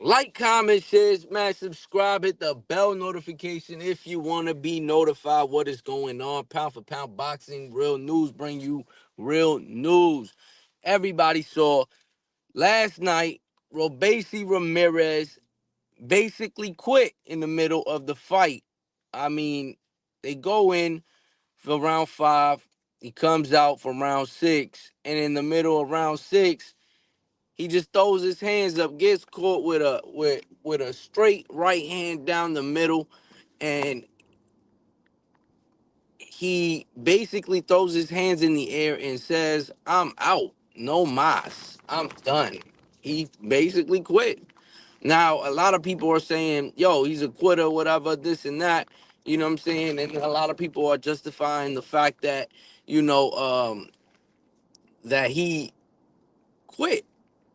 Like, comment, share, smash, subscribe, hit the bell notification if you want to be notified what is going on. Pound for pound boxing, real news, bring you real news. Everybody saw last night, Robeisy Ramirez basically quit in the middle of the fight. I mean, they go in for round 5. He comes out for round 6. And in the middle of round 6, he just throws his hands up, gets caught with a straight right hand down the middle, and he basically throws his hands in the air and says, "I'm out. No mas. I'm done." He basically quit. Now, a lot of people are saying, "Yo, he's a quitter, whatever, this and that." You know what I'm saying? And a lot of people are justifying the fact that, you know, that he quit.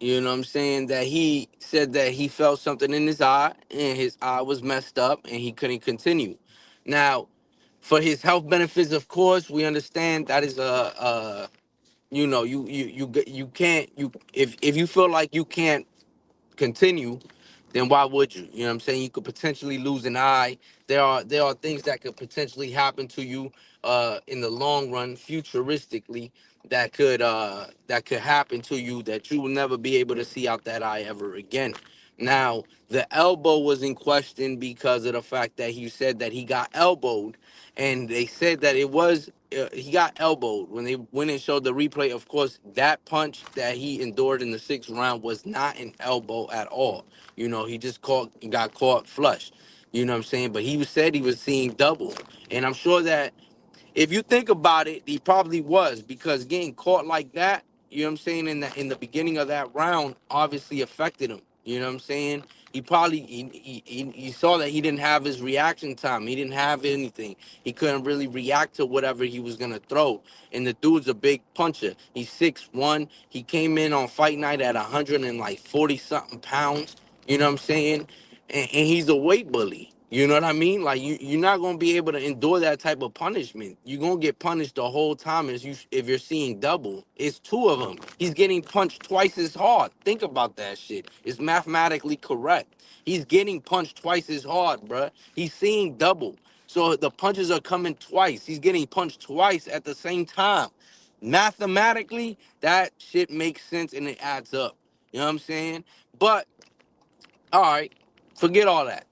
You know what I'm saying? That he said that he felt something in his eye and his eye was messed up and he couldn't continue. Now, for his health benefits, of course, we understand that is you know, you can't, you if you feel like you can't continue, then why would you? You know what I'm saying? You could potentially lose an eye. There are things that could potentially happen to you in the long run, futuristically, that could happen to you that you will never be able to see out that eye ever again. Now, the elbow was in question because of the fact that he said that he got elbowed, and they said that it was he got elbowed. When they went and showed the replay, of course, that punch that he endured in the 6th round was not an elbow at all. You know, he just got caught flush. You know what I'm saying? But he said he was seeing double, and I'm sure that if you think about it, he probably was, because getting caught like that, you know what I'm saying, in the beginning of that round obviously affected him. You know what I'm saying? He probably he saw that he didn't have his reaction time. He didn't have anything. He couldn't really react to whatever he was gonna throw. And the dude's a big puncher. He's 6'1". He came in on fight night at 140 something pounds. You know what I'm saying? And he's a weight bully. You know what I mean? Like, you're not gonna be able to endure that type of punishment. You're gonna get punished the whole time as you if you're seeing double. It's two of them. He's getting punched twice as hard. Think about that shit. It's mathematically correct. He's getting punched twice as hard, bruh. He's seeing double. So the punches are coming twice. He's getting punched twice at the same time. Mathematically, that shit makes sense and it adds up. You know what I'm saying? But all right, forget all that.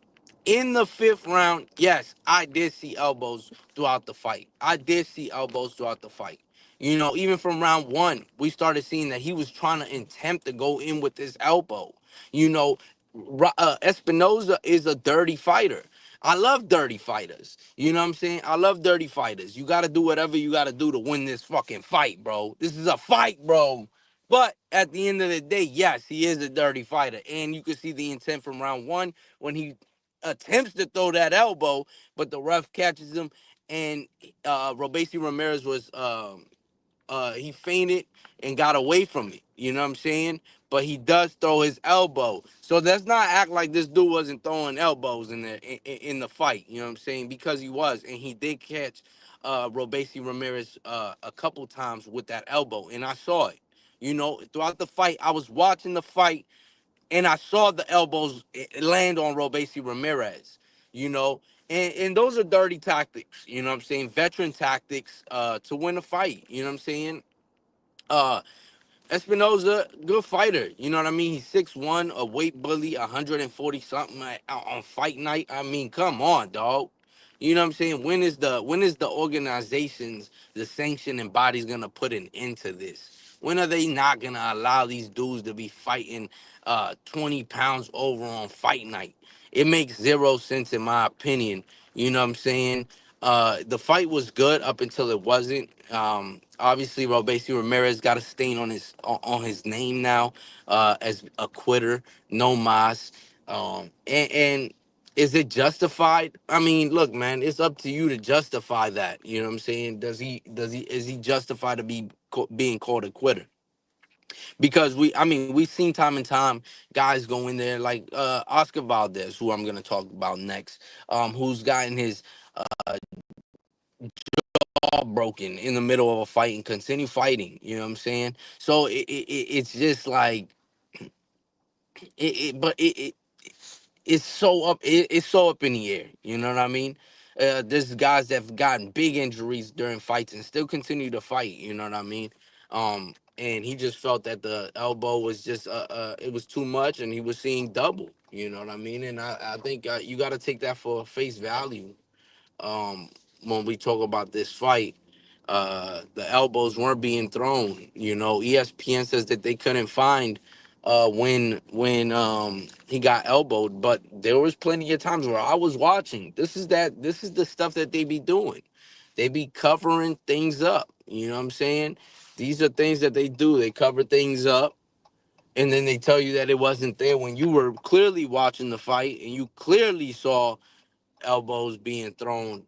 In the 5th round, yes, I did see elbows throughout the fight. I did see elbows throughout the fight. You know, even from round 1, we started seeing that he was trying to attempt to go in with his elbow. You know, Espinoza is a dirty fighter. I love dirty fighters. You know what I'm saying? I love dirty fighters. You got to do whatever you got to do to win this fucking fight, bro. This is a fight, bro. But at the end of the day, yes, he is a dirty fighter. And you can see the intent from round 1 when he attempts to throw that elbow, but the ref catches him, and Robeisy Ramirez was he feinted and got away from it. You know what I'm saying? But he does throw his elbow, so let's not act like this dude wasn't throwing elbows in the fight. You know what I'm saying? Because he was, and he did catch Robeisy Ramirez a couple times with that elbow, and I saw it. You know, throughout the fight, I was watching the fight and I saw the elbows land on Robeisy Ramirez, you know, and those are dirty tactics, you know what I'm saying? Veteran tactics to win a fight, you know what I'm saying? Uh, Espinoza, good fighter. You know what I mean? He's 6'1", a weight bully, 140 something on fight night. I mean, come on, dog. You know what I'm saying? When is the organizations, the sanctioning bodies gonna put an end to this? When are they not gonna allow these dudes to be fighting 20 pounds over on fight night? It makes zero sense in my opinion. You know what I'm saying? The fight was good up until it wasn't. Obviously, Robeisy Ramirez got a stain on his name now as a quitter, no mas. And is it justified? I mean, look, man, it's up to you to justify that. You know what I'm saying? Is he justified to be being called a quitter? Because I mean, we've seen time and time guys go in there like Oscar Valdez, who I'm gonna talk about next, who's gotten his all broken in the middle of a fight and continue fighting. You know what I'm saying? So it's just like but it. it's so up in the air. You know what I mean? There's guys that have gotten big injuries during fights and still continue to fight. You know what I mean? And he just felt that the elbow was just it was too much, and he was seeing double. You know what I mean? And I think you got to take that for face value. Um, when we talk about this fight, the elbows weren't being thrown. You know, ESPN says that they couldn't find when he got elbowed, but there was plenty of times where I was watching. This is the stuff that they be doing. They be covering things up. You know what I'm saying? These are things that they do. They cover things up, and then they tell you that it wasn't there when you were clearly watching the fight and you clearly saw elbows being thrown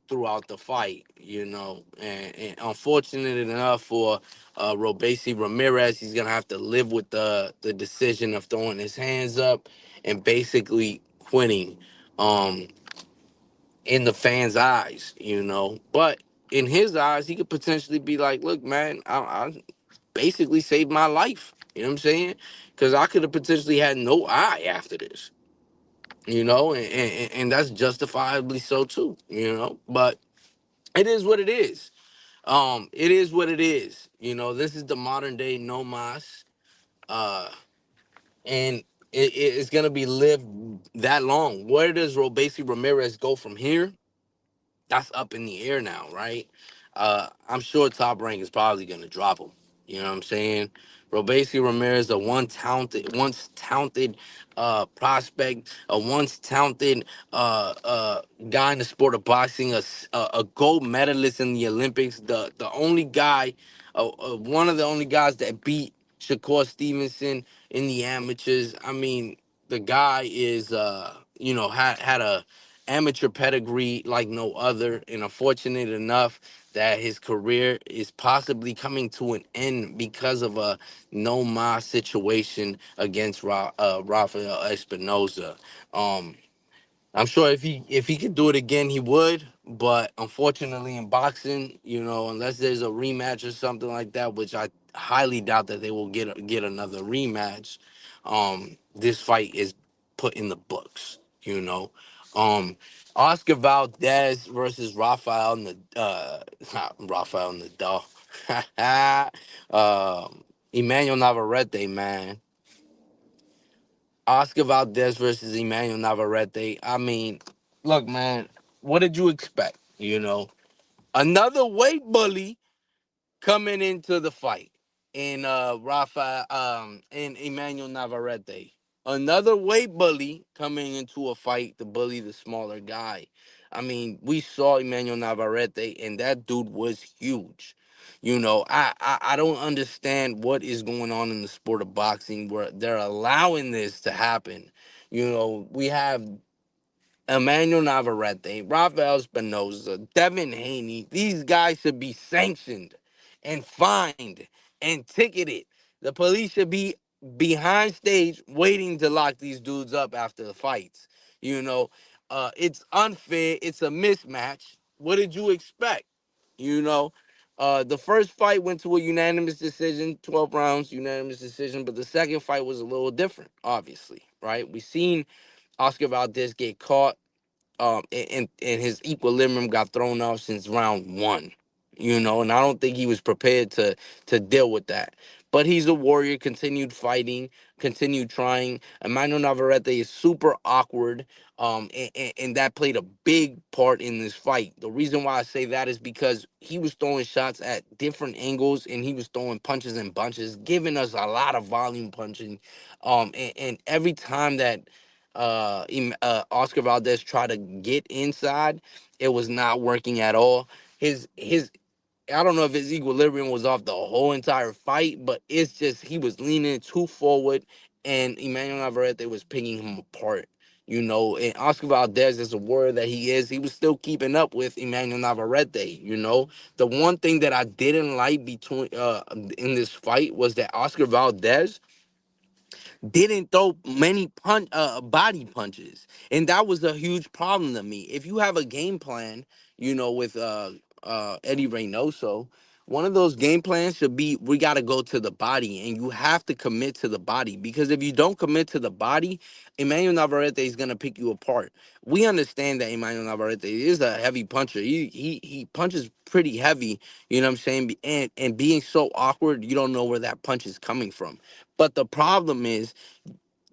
throughout the fight, you know. And unfortunate enough for Robeisy Ramirez, he's gonna have to live with the decision of throwing his hands up and basically quitting um in the fans' eyes, you know. But in his eyes, he could potentially be like, look, man, I basically saved my life. You know what I'm saying? Because I could have potentially had no eye after this, you know, and that's justifiably so too, you know. But it is what it is. It is what it is. You know, this is the modern day no mas, uh, and it's gonna be lived that long. Where does Robeisy Ramirez go from here? That's up in the air now, right? I'm sure Top Rank is probably gonna drop him. You know what I'm saying? Robeisy Ramirez, a once talented prospect, a once talented guy in the sport of boxing, a gold medalist in the Olympics, the only guy, one of the only guys that beat Shakur Stevenson in the amateurs. I mean, the guy is you know, had a amateur pedigree like no other, and unfortunate enough that his career is possibly coming to an end because of a no ma situation against Rafael Espinoza. Um, I'm sure if he could do it again, he would. But unfortunately, in boxing, you know, unless there's a rematch or something like that, which I highly doubt that they will get another rematch, this fight is put in the books. You know, um, Oscar Valdez versus Rafael Nadal, Emmanuel Navarrete, man. Oscar Valdez versus Emmanuel Navarrete. I mean, look, man, what did you expect? You know, another weight bully coming into the fight in Rafa and Emmanuel Navarrete. Another weight bully coming into a fight to bully the smaller guy. I mean, we saw Emmanuel Navarrete, and that dude was huge. You know, I don't understand what is going on in the sport of boxing where they're allowing this to happen. You know, we have Emmanuel Navarrete, Rafael Espinoza, Devin Haney. These guys should be sanctioned and fined and ticketed. The police should be behind stage waiting to lock these dudes up after the fights. You know, it's unfair. It's a mismatch. What did you expect? You know, the first fight went to a unanimous decision, 12 rounds, unanimous decision, but the second fight was a little different, obviously, right? We seen Oscar Valdez get caught, and his equilibrium got thrown off since round one. You know, and I don't think he was prepared to deal with that. But he's a warrior, continued fighting, continued trying. Emmanuel Navarrete is super awkward, and that played a big part in this fight. The reason why I say that is because he was throwing shots at different angles, and he was throwing punches and bunches, giving us a lot of volume punching. And every time that Oscar Valdez tried to get inside, it was not working at all. His I don't know if his equilibrium was off the whole entire fight, but it's just he was leaning too forward, and Emmanuel Navarrete was picking him apart. You know, and Oscar Valdez, as a warrior that he was still keeping up with Emmanuel Navarrete. You know, the one thing that I didn't like between in this fight was that Oscar Valdez didn't throw many body punches, and that was a huge problem to me. If you have a game plan, you know, with Eddie Reynoso, one of those game plans should be we got to go to the body, and you have to commit to the body, because if you don't commit to the body, Emmanuel Navarrete is going to pick you apart. We understand that Emmanuel Navarrete is a heavy puncher. He punches pretty heavy, you know what I'm saying? And being so awkward, you don't know where that punch is coming from. But the problem is,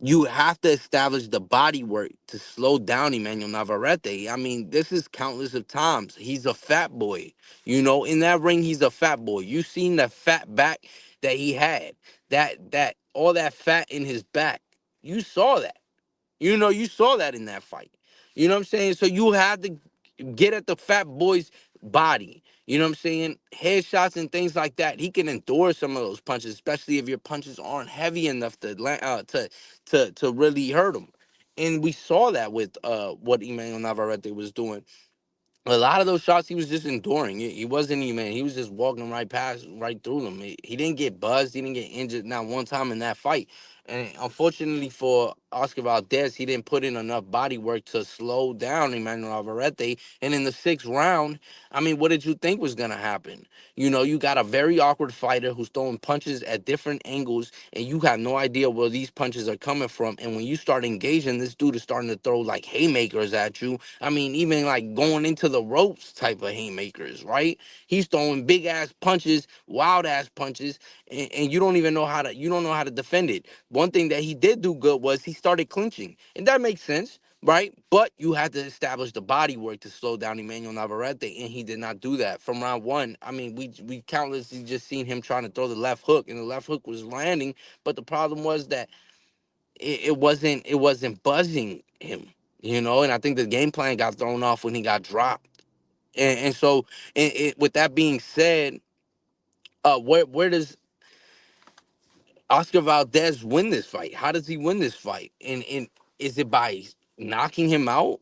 you have to establish the body work to slow down Emmanuel Navarrete. I mean, this is countless of times. He's a fat boy. You know, in that ring, he's a fat boy. You seen the fat back that he had. That all that fat in his back. You saw that. You know, you saw that in that fight. You know what I'm saying? So you have to get at the fat boy's body. You know what I'm saying? Headshots and things like that. He can endure some of those punches, especially if your punches aren't heavy enough to really hurt him. And we saw that with what Emmanuel Navarrete was doing. A lot of those shots he was just enduring. He wasn't even. He was just walking right past, right through them. He didn't get buzzed. He didn't get injured not one time in that fight. And unfortunately for Oscar Valdez, he didn't put in enough body work to slow down Emmanuel Navarrete. And in the sixth round, I mean, what did you think was gonna happen? You know, you got a very awkward fighter who's throwing punches at different angles, and you have no idea where these punches are coming from. And when you start engaging, this dude is starting to throw like haymakers at you. I mean, even like going into the ropes type of haymakers, right? He's throwing big ass punches, wild ass punches, and you don't even know how to defend it. One thing that he did do good was he started clinching, and that makes sense, right? But you had to establish the body work to slow down Emmanuel Navarrete, and he did not do that from round one. I mean, we countlessly just seen him trying to throw the left hook, and the left hook was landing, but the problem was that it wasn't buzzing him, you know. And I think the game plan got thrown off when he got dropped. And so, with that being said, where does Oscar Valdez win this fight? How does he win this fight? And is it by knocking him out,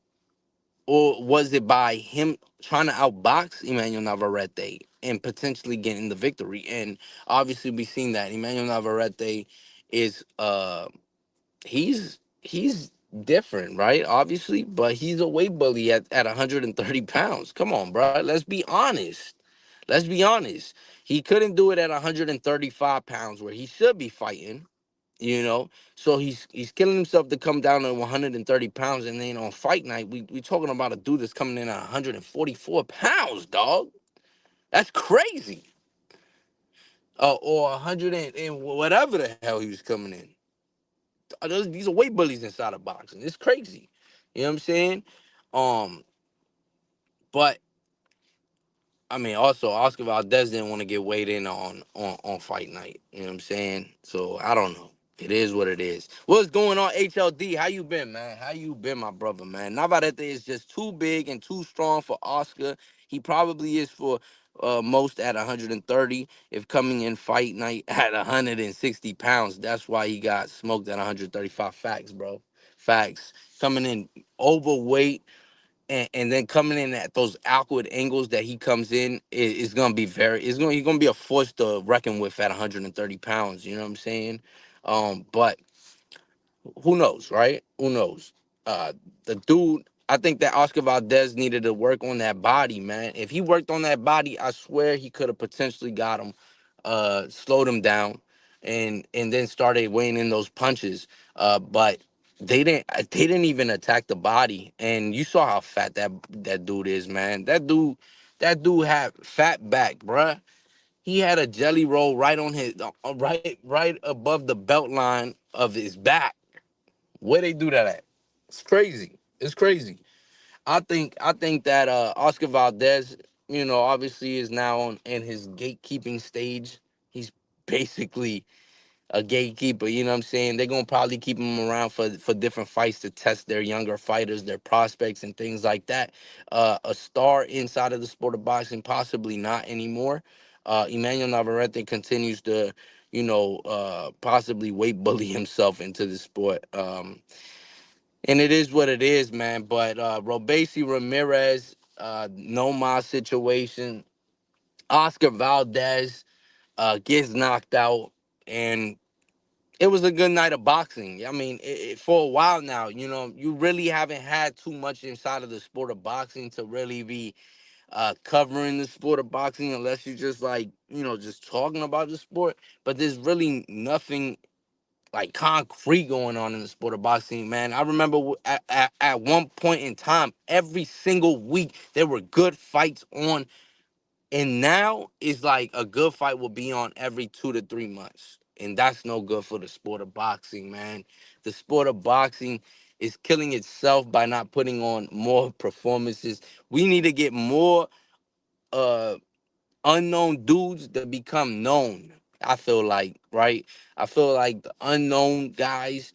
or was it by him trying to outbox Emmanuel Navarrete and potentially getting the victory? And obviously, we've seen that Emmanuel Navarrete is he's different, right? Obviously, but he's a weight bully at 130 pounds. Come on, bro. Let's be honest. Let's be honest. He couldn't do it at 135 pounds where he should be fighting, you know. So he's killing himself to come down to 130 pounds, and then on fight night, we talking about a dude that's coming in at 144 pounds, dog. That's crazy. Or 100 and whatever the hell he was coming in. These are weight bullies inside of boxing. It's crazy. You know what I'm saying? Um, but I mean, also Oscar Valdez didn't want to get weighed in on fight night. You know what I'm saying? So I don't know. It is what it is. What's going on, HLD? How you been, man? How you been, my brother, man? Navarrete is just too big and too strong for Oscar. He probably is for most at 130. If coming in fight night at 160 pounds, that's why he got smoked at 135. Facts, bro. Facts. Coming in overweight, and then coming in at those awkward angles that he comes in is gonna be he's gonna be a force to reckon with at 130 pounds. You know what I'm saying? But who knows, right? Who knows? The dude, I think that Oscar Valdez needed to work on that body, man. If he worked on that body, I swear he could have potentially got him, slowed him down, and then started weighing in those punches. But they didn't even attack the body, and you saw how fat that dude is, man. That dude had fat back, bruh. He had a jelly roll right on his right above the belt line of his back. Where they do that at? It's crazy. It's crazy. I think that Oscar Valdez, obviously is now in his gatekeeping stage. He's basically a gatekeeper, you know what I'm saying? They're gonna probably keep him around for different fights to test their younger fighters, their prospects and things like that. A star inside of the sport of boxing, possibly not anymore. Emmanuel Navarrete continues to, possibly weight bully himself into the sport. And it is what it is, man. But Robeisy, Ramirez, no mas situation. Oscar Valdez gets knocked out, and it was a good night of boxing. I mean, for a while now, you really haven't had too much inside of the sport of boxing to really be covering the sport of boxing unless you're just like, just talking about the sport. But there's really nothing like concrete going on in the sport of boxing, man. I remember at one point in time, every single week there were good fights on, and now it's like a good fight will be on every 2 to 3 months, and that's no good for the sport of boxing, man. The sport of boxing is killing itself by not putting on more performances. We need to get more uh unknown dudes that become known. I feel like, right? I feel like the unknown guys,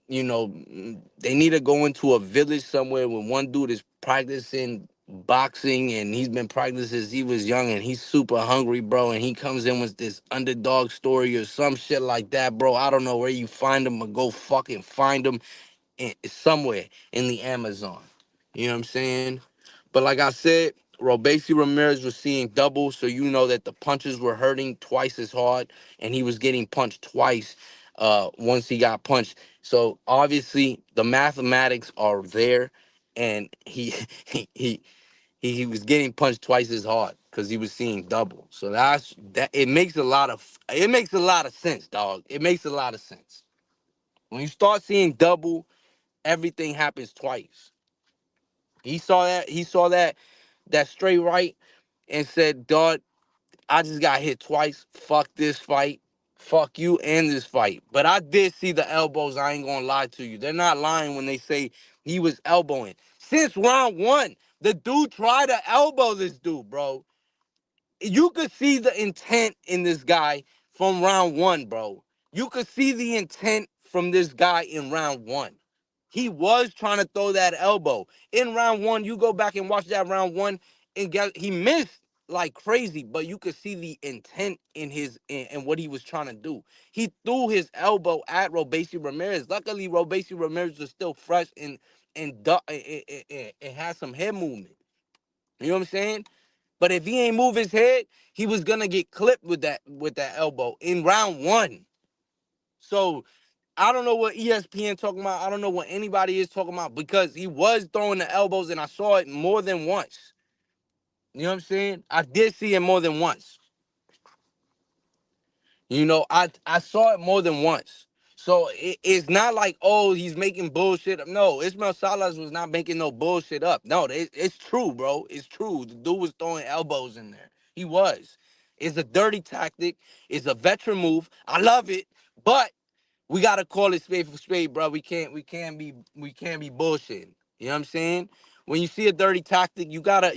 they need to go into a village somewhere when one dude is practicing boxing and he's been practicing since he was young and he's super hungry, bro. And he comes in with this underdog story or some shit like that, bro. I don't know where you find him, but go fucking find him somewhere in the Amazon. You know what I'm saying? But like I said, Robeisy Ramirez was seeing double, so you know that the punches were hurting twice as hard, and he was getting punched twice once he got punched. So obviously the mathematics are there, and he he was getting punched twice as hard because he was seeing double. So that it makes a lot of sense, dog. It makes a lot of sense. When you start seeing double, everything happens twice. He saw that straight right and said, "Dog, I just got hit twice. Fuck this fight. Fuck you and this fight." But I did see the elbows. I ain't gonna lie to you. They're not lying when they say he was elbowing. Since round one, the dude tried to elbow this dude, bro. You could see the intent in this guy from round one, bro. You could see the intent from this guy in round one. He was trying to throw that elbow. In round one, you go back and watch that round one, and he missed like crazy, but you could see the intent in what he was trying to do. He threw his elbow at Robeisy Ramirez. Luckily, Robeisy Ramirez was still fresh and had some head movement. You know what I'm saying? But if he ain't move his head, he was gonna get clipped with that elbow in round one. So I don't know what ESPN talking about. I don't know what anybody is talking about because he was throwing the elbows and I saw it more than once. You know what I'm saying? I did see it more than once. I saw it more than once. So it's not like, oh, he's making bullshit up. No, Ismail Salas was not making no bullshit up. No, it's true, bro. It's true. The dude was throwing elbows in there. He was. It's a dirty tactic. It's a veteran move. I love it, but we gotta call it spade for spade, bro. We can't be bullshitting. You know what I'm saying? When you see a dirty tactic, you gotta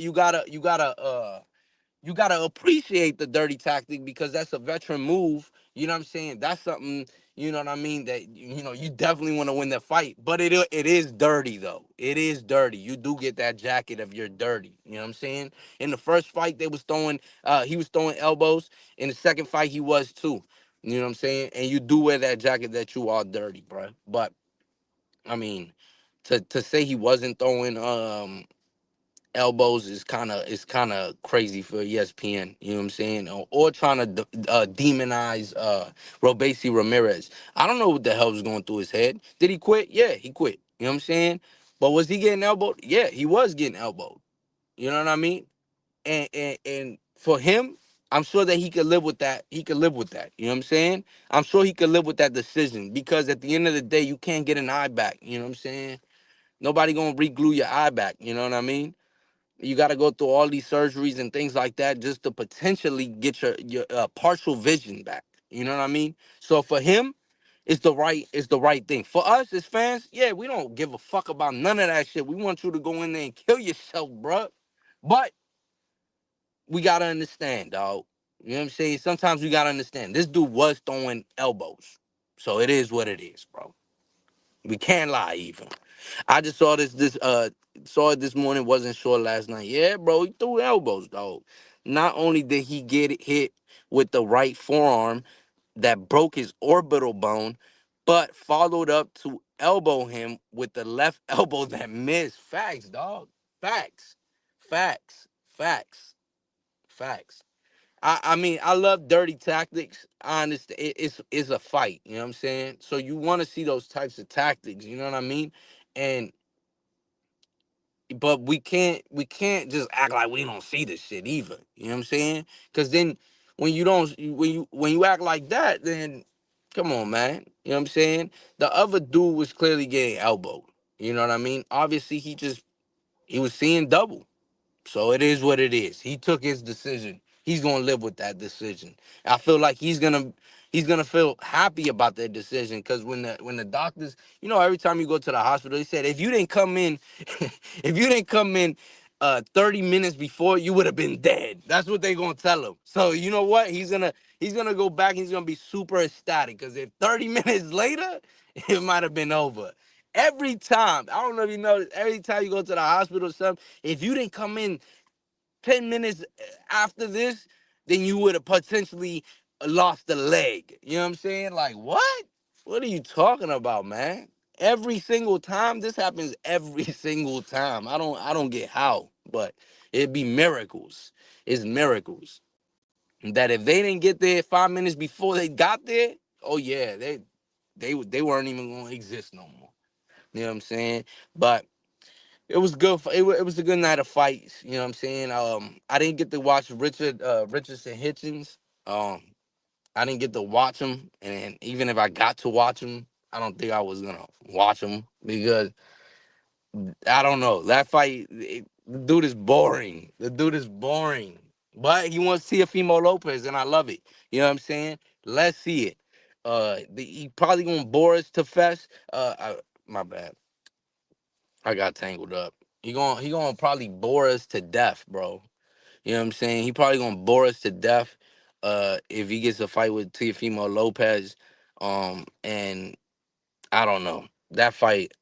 appreciate the dirty tactic because that's a veteran move. You know what I'm saying? That's something, you know what I mean, that you definitely want to win the fight. But it is dirty though. It is dirty. You do get that jacket of you're dirty. You know what I'm saying? In the first fight, he was throwing elbows. In the second fight, he was too. You know what I'm saying? And you do wear that jacket that you are dirty, bro. But I mean, to say he wasn't throwing elbows is kind of crazy for ESPN. You know what I'm saying? Or trying to demonize Robeisy Ramirez. I don't know what the hell was going through his head. Did he quit? Yeah, he quit. You know what I'm saying? But was he getting elbowed? Yeah, he was getting elbowed. You know what I mean? And for him, I'm sure that he could live with that. He could live with that. You know what I'm saying? I'm sure he could live with that decision because at the end of the day, you can't get an eye back. You know what I'm saying? Nobody gonna re-glue your eye back. You know what I mean? You got to go through all these surgeries and things like that just to potentially get your partial vision back. You know what I mean? So for him, it's the right thing. For us as fans, yeah, we don't give a fuck about none of that shit. We want you to go in there and kill yourself, bruh. But we gotta understand, dog. You know what I'm saying? Sometimes we gotta understand. This dude was throwing elbows, so it is what it is, bro. We can't lie, even. I just saw it this morning. Wasn't sure last night. Yeah, bro, he threw elbows, dog. Not only did he get hit with the right forearm that broke his orbital bone, but followed up to elbow him with the left elbow that missed. Facts, dog. Facts. Facts. Facts. Facts. I mean, I love dirty tactics. I understand it's a fight, you know what I'm saying? So you want to see those types of tactics, you know what I mean? And but we can't just act like we don't see this shit either. You know what I'm saying? Because then when you don't when you act like that, then come on, man. You know what I'm saying? The other dude was clearly getting elbowed. You know what I mean? Obviously, he was seeing double. So it is what it is. He took his decision. He's gonna live with that decision. I feel like he's gonna feel happy about that decision because when the doctors, every time you go to the hospital, they said if you didn't come in, if you didn't come in 30 minutes before, you would have been dead. That's what they gonna tell him. So you know what? He's gonna go back. He's gonna be super ecstatic because if 30 minutes later, it might have been over. Every time, I don't know if you know, every time you go to the hospital or something, if you didn't come in 10 minutes after this, then you would have potentially lost a leg. You know what I'm saying? Like, what? What are you talking about, man? Every single time this happens every single time. I don't get how, but it'd be miracles. It's miracles. That if they didn't get there 5 minutes before they got there, oh yeah, they weren't even gonna exist no more. You know what I'm saying? But it was good. It was a good night of fights. You know what I'm saying? I didn't get to watch Richardson Hitchens. Um, I didn't get to watch him, and even if I got to watch him, I don't think I was gonna watch him because I don't know that fight. The dude is boring. The dude is boring. But he wants Teofimo Lopez, and I love it. You know what I'm saying? Let's see it. He probably gonna bore us to fest. My bad. I got tangled up. He gonna probably bore us to death, bro. You know what I'm saying? He probably gonna bore us to death if he gets a fight with Teofimo Lopez. And I don't know. That fight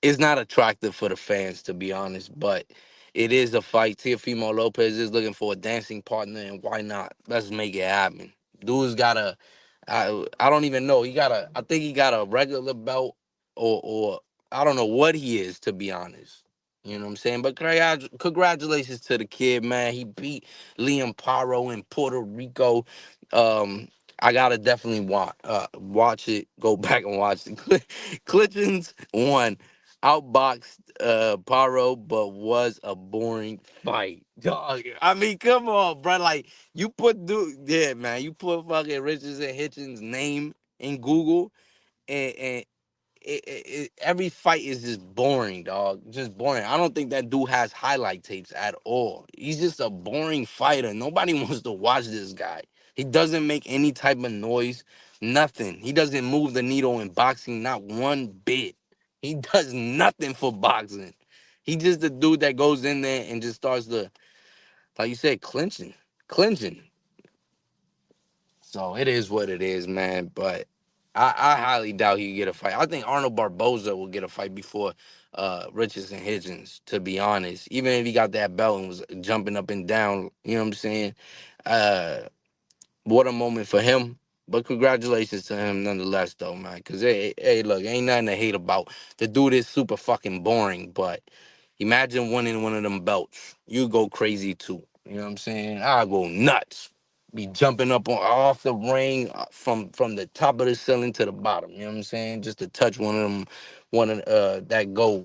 is not attractive for the fans, to be honest, but it is a fight. Teofimo Lopez is looking for a dancing partner, and why not? Let's make it happen. Dude's got I don't even know. I think he got a regular belt, or I don't know what he is, to be honest. You know what I'm saying? But congratulations to the kid, man. He beat Liam Paro in Puerto Rico. Um, I gotta definitely watch it. Go back and watch it. Clitchens won, outboxed Paro, but was a boring fight. Dog, I mean, come on, bro. Like yeah, man. You put fucking Richardson Hitchens' name in Google, and every fight is just boring, dog. Just boring. I don't think that dude has highlight tapes at all. He's just a boring fighter. Nobody wants to watch this guy. He doesn't make any type of noise, nothing. He doesn't move the needle in boxing, not one bit. He does nothing for boxing. He just the dude that goes in there and just starts like you said, clinching. So it is what it is, man. But I highly doubt he get a fight. I think Arnold Barboza will get a fight before Richardson Hitchens, to be honest. Even if he got that belt and was jumping up and down, you know what I'm saying? Uh, what a moment for him. But congratulations to him nonetheless, though, man. Because, hey, look, ain't nothing to hate about. The dude is super fucking boring, but imagine winning one of them belts. You go crazy, too. You know what I'm saying? I go nuts. Be jumping up off the ring from the top of the ceiling to the bottom. You know what I'm saying? Just to touch one of them, that gold.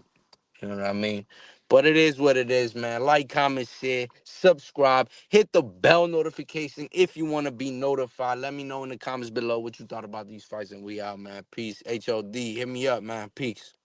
You know what I mean? But it is what it is, man. Like, comment, share, subscribe, hit the bell notification if you want to be notified. Let me know in the comments below what you thought about these fights, and we out, man. Peace. HOD, hit me up, man. Peace.